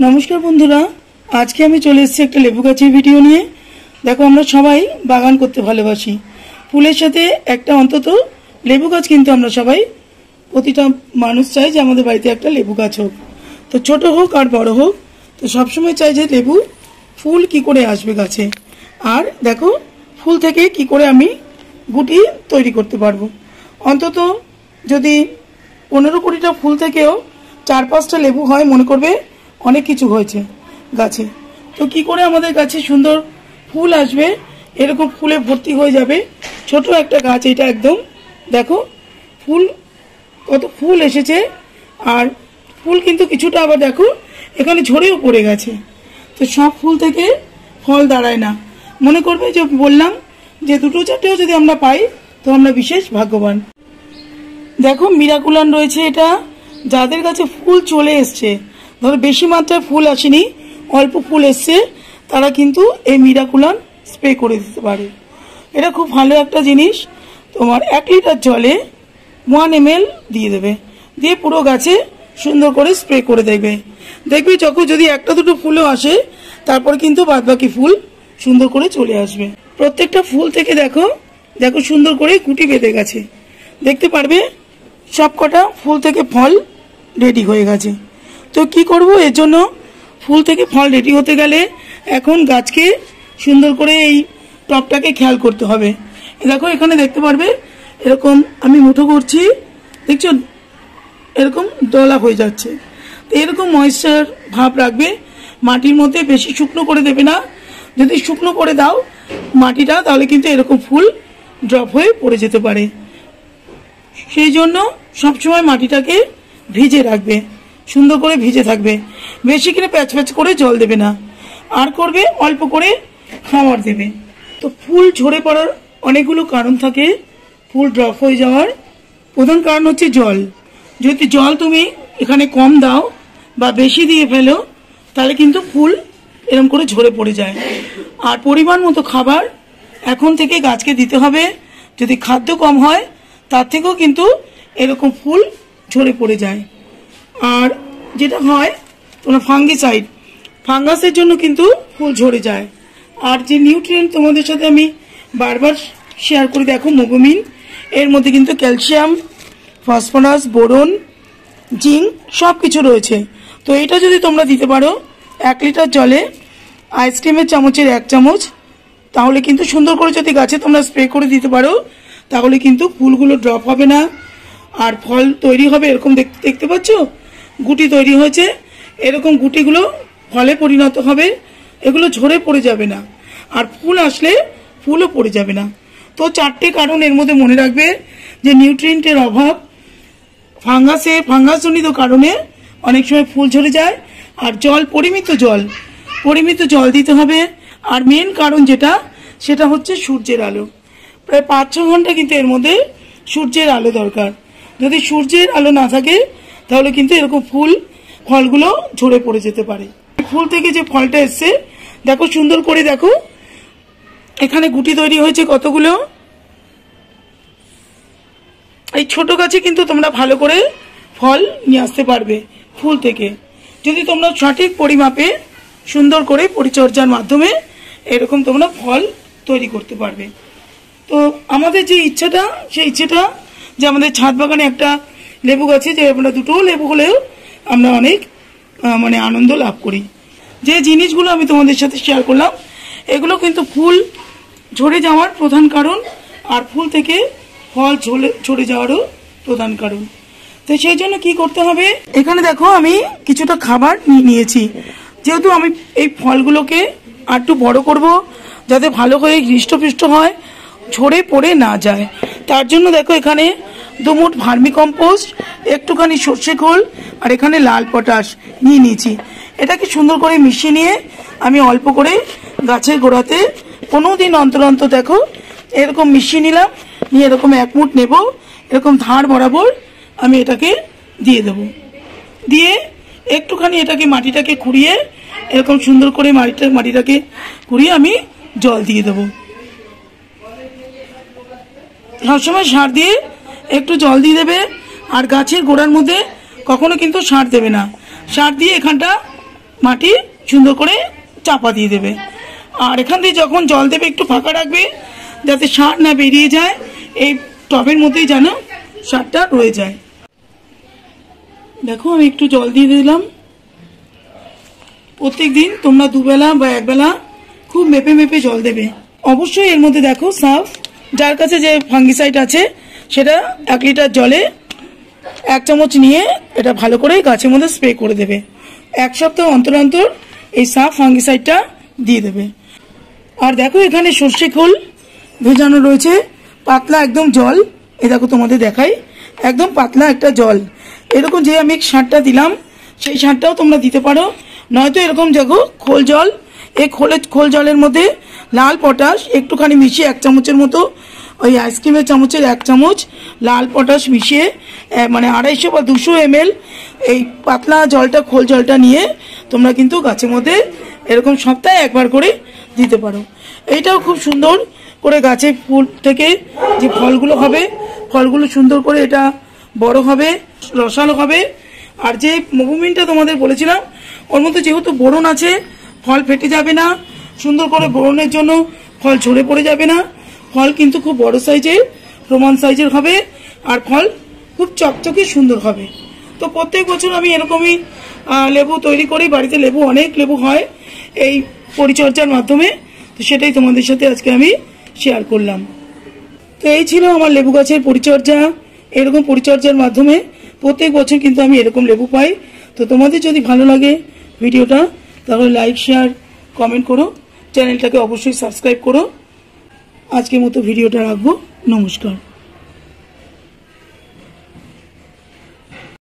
नमस्कार बंधुरा आज के आमी चले एसेছি একটা লেবু গাছের ভিডিও নিয়ে। দেখো আমরা সবাই বাগান করতে ভালোবাসি, ফুলের সাথে একটা অন্তত লেবু গাছ কিন্তু আমরা সবাই প্রতিটা মানুষ চাই যে আমাদের বাড়িতে একটা লেবু গাছ হোক, তো ছোট হোক আর বড় হোক, তো সব সময় চাই যে লেবু ফুল কি করে আসবে গাছে। আর দেখো ফুল থেকে কি করে আমি গুটি তৈরি করতে পারবো। অন্তত যদি 15-20টা ফুল থেকেও 4-5টা লেবু হয় মনে করবে অনেক কিছু হয়েছে গাছে। তো কি করে আমাদের গাছে সুন্দর ফুল আসবে, এরকম ফুলে ভর্তি হয়ে যাবে ছোট একটা গাছ। এটা একদম দেখো ফুল কত ফুল এসেছে, আর ফুল কিন্তু কিছুটা আবার দেখো এখানে ঝরেও পড়ে গেছে। তো সব ফুল থেকে ফল দাঁড়ায় না, মনে করবে যে বললাম যে 2-4টেও যদি আমরা পাই তো আমরা বিশেষ ভাগ্যবান। দেখো মিরাকুলান রয়েছে, এটা যাদের কাছে ফুল চলে এসছে, ধরো বেশি মাত্রায় ফুল আসেনি অল্প ফুল এসছে, তারা কিন্তু এই মিরাকুলান স্প্রে করে দিতে পারে। এটা খুব ভালো একটা জিনিস। তোমার 1 লিটার জলে 1 ml দিয়ে দেবে, দিয়ে পুরো গাছে সুন্দর করে স্প্রে করে দেবে। দেখবে যখন যদি 1-2টো ফুলও আসে তারপর কিন্তু বাদবাকি ফুল সুন্দর করে চলে আসবে। প্রত্যেকটা ফুল থেকে দেখো দেখো সুন্দর করে গুটি বেঁধে গেছে, দেখতে পারবে সবকটা ফুল থেকে ফল রেডি হয়ে গেছে। তো কি করব, এর জন্য ফুল থেকে ফল রেডি হতে গেলে এখন গাছকে সুন্দর করে এই টবটাকে খেয়াল করতে হবে। দেখো এখানে দেখতে পারবে এরকম আমি মুঠো করছি, দেখছো এরকম দলা হয়ে যাচ্ছে। তো এরকম ময়েশ্চার ভাব রাখবে, মাটির মধ্যে বেশি শুকনো করে দেবে না। যদি শুকনো করে দাও মাটিটা তাহলে কিন্তু এরকম ফুল ড্রপ হয়ে পড়ে যেতে পারে। সেই জন্য সবসময় মাটিটাকে ভিজে রাখবে, সুন্দর করে ভিজে থাকবে, বেশি করে প্যাচ প্যাচ করে জল দেবে না, আর করবে অল্প করে খাবার দেবে। তো ফুল ঝরে পড়ার অনেকগুলো কারণ থাকে, ফুল ড্রপ হয়ে যাওয়ার প্রধান কারণ হচ্ছে জল। যদি জল তুমি এখানে কম দাও বা বেশি দিয়ে ফেলো তাহলে কিন্তু ফুল এরকম করে ঝরে পড়ে যায়। আর পরিমাণ মতো খাবার এখন থেকে গাছকে দিতে হবে। যদি খাদ্য কম হয় তার থেকেও কিন্তু এরকম ফুল ঝরে পড়ে যায়। আর যেটা হয় তোমার ফাঙ্গিসাইড, ফাঙ্গাসের জন্য কিন্তু ফুল ঝরে যায়। আর যে নিউট্রিয়েন্ট তোমাদের সাথে আমি বারবার শেয়ার করি, দেখো মোগোমিন, এর মধ্যে কিন্তু ক্যালসিয়াম, ফসফরাস, বোরন, জিঙ্ক সব কিছু রয়েছে। তো এটা যদি তোমরা দিতে পারো 1 লিটার জলে আইসক্রিমের চামচের 1 চামচ, তাহলে কিন্তু সুন্দর করে যদি গাছে তোমরা স্প্রে করে দিতে পারো তাহলে কিন্তু ফুলগুলো ড্রপ হবে না, আর ফল তৈরি হবে। এরকম দেখতে পাচ্ছ গুটি তৈরি হয়েছে, এরকম গুটিগুলো ফলে পরিণত হবে, এগুলো ঝরে পড়ে যাবে না, আর ফুল আসলে ফুলও পড়ে যাবে না। তো 4টে কারণ এর মধ্যে মনে রাখবে যে নিউট্রিয়েন্টের অভাব, ফাঙ্গাসজনিত কারণে অনেক সময় ফুল ঝরে যায়, আর জল পরিমিত জল দিতে হবে। আর মেন কারণ যেটা সেটা হচ্ছে সূর্যের আলো। প্রায় 5-6 ঘন্টা কিন্তু এর মধ্যে সূর্যের আলো দরকার। যদি সূর্যের আলো না থাকে তাহলে কিন্তু এরকম ফলগুলো ঝরে পড়ে যেতে পারে। ফুল থেকে যে ফলটা এসছে দেখো সুন্দর করে দেখো এখানে গুটি তৈরি হয়েছে কতগুলো। এই ছোট গাছে কিন্তু তোমরা ভালো করে ফল নিয়ে আসতে পারবে ফুল থেকে, যদি তোমরা সঠিক পরিমাপে সুন্দর করে পরিচর্যার মাধ্যমে এরকম তোমরা ফল তৈরি করতে পারবে। তো আমাদের যে ইচ্ছাটা, সেই ইচ্ছাটা যে আমাদের ছাদ বাগানে একটা লেবু গাছে যে আমরা 2টো লেবু হলেও আমরা অনেক আনন্দ লাভ করি। যে জিনিসগুলো আমি তোমাদের সাথে শেয়ার করলাম এগুলো কিন্তু ফুল ঝরে যাওয়ার প্রধান কারণ, আর ফুল থেকে ফল ঝরে যাওয়ারও প্রধান কারণ। তো সেই জন্য কি করতে হবে, এখানে দেখো আমি কিছুটা খাবার নিয়েছি, যেহেতু আমি এই ফলগুলোকে আর একটু বড় করব যাতে ভালো করে হৃষ্টপুষ্ট হয়, ঝরে পড়ে না যায়। তার জন্য দেখো এখানে 2 মুঠ ভার্মি কম্পোস্ট, একটুখানি সর্ষে খোল, আর এখানে লাল পটাশ নিয়েছি। এটাকে সুন্দর করে মিশিয়ে নিয়ে আমি অল্প করে গাছের গোড়াতে 15 দিন অন্তর অন্তর দেখো এরকম মিশিয়ে নিলাম, নিয়ে এরকম 1 মুঠ নেব, এরকম ধার বরাবর আমি এটাকে দিয়ে দেব, দিয়ে একটুখানি এটাকে মাটিটাকে খুঁড়িয়ে এরকম সুন্দর করে মাটিটাকে খুঁড়িয়ে আমি জল দিয়ে দেবো। সবসময় সার দিয়ে একটু জল দিয়ে দেবে, আর গাছের গোড়ার মধ্যে কখনো কিন্তু সার দেবে না। সার দিয়ে এখানটা মাটি সুন্দর করে চাপা দিয়ে দেবে। আর এখান থেকে যখন জল দেবে একটু ফাঁকা রাখবে যাতে সার না বেরিয়ে যায়, এই টবের মধ্যেই যেন সারটা রয়ে যায়। দেখো আমি একটু জল দিয়ে দিলাম। প্রত্যেক দিন তোমরা দুবেলা বা একবেলা খুব মেপে মেপে জল দেবে। অবশ্যই এর মধ্যে দেখো সার্ফ, যার কাছে যে ফাঙ্গিসাইড আছে সেটা 1 লিটার জলে 1 চামচ নিয়ে এটা ভালো করে গাছের মধ্যে স্প্রে করে দেবে। 1 সপ্তাহ অন্তর অন্তর এই সার্ফ ফাঙ্গিসাইডটা দিয়ে দেবে। আর দেখো এখানে সর্ষে খোল ভেজানো রয়েছে, পাতলা একদম জল। এই দেখো তোমাদের দেখাই, একদম পাতলা একটা জল। এরকম যে আমি সারটা দিলাম সেই সারটাও তোমরা দিতে পারো, নয়তো এরকম দেখো খোল জল, এই খোল জলের মধ্যে লাল পটাশ একটুখানি মিশিয়ে 1 চামচের মতো, ওই আইসক্রিমের চামচের 1 চামচ লাল পটাশ মিশিয়ে মানে 250 বা 200 ml এই পাতলা জলটা, খোল জলটা নিয়ে তোমরা কিন্তু গাছের মধ্যে এরকম সপ্তাহে একবার করে দিতে পারো। এইটাও খুব সুন্দর করে গাছে ফুল থেকে যে ফলগুলো হবে, ফলগুলো সুন্দর করে এটা বড় হবে, রসালো হবে। আর যে মুভমেন্টটা তোমাদের বলেছিলাম ওর মধ্যে যেহেতু বোরন আছে, ফল ফেটে যাবে না, সুন্দর করে বোরনের জন্য ফল ঝরে পড়ে যাবে না, ফল কিন্তু খুব বড় সাইজের, প্রমাণ সাইজের হবে, আর ফল খুব চকচকে সুন্দর হবে। তো প্রত্যেক বছর আমি এরকমই লেবু তৈরি করি, বাড়িতে লেবু অনেক লেবু হয় এই পরিচর্যার মাধ্যমে। তো সেটাই তোমাদের সাথে আজকে আমি শেয়ার করলাম। তো এই ছিল আমার লেবু গাছের পরিচর্যা। এরকম পরিচর্যার মাধ্যমে প্রত্যেক বছর কিন্তু আমি এরকম লেবু পাই। তো তোমাদের যদি ভালো লাগে ভিডিওটা তাহলে লাইক, শেয়ার, কমেন্ট করো, চ্যানেলটাকে অবশ্যই সাবস্ক্রাইব করো। আজকের মতো ভিডিওটা রাখবো। নমস্কার।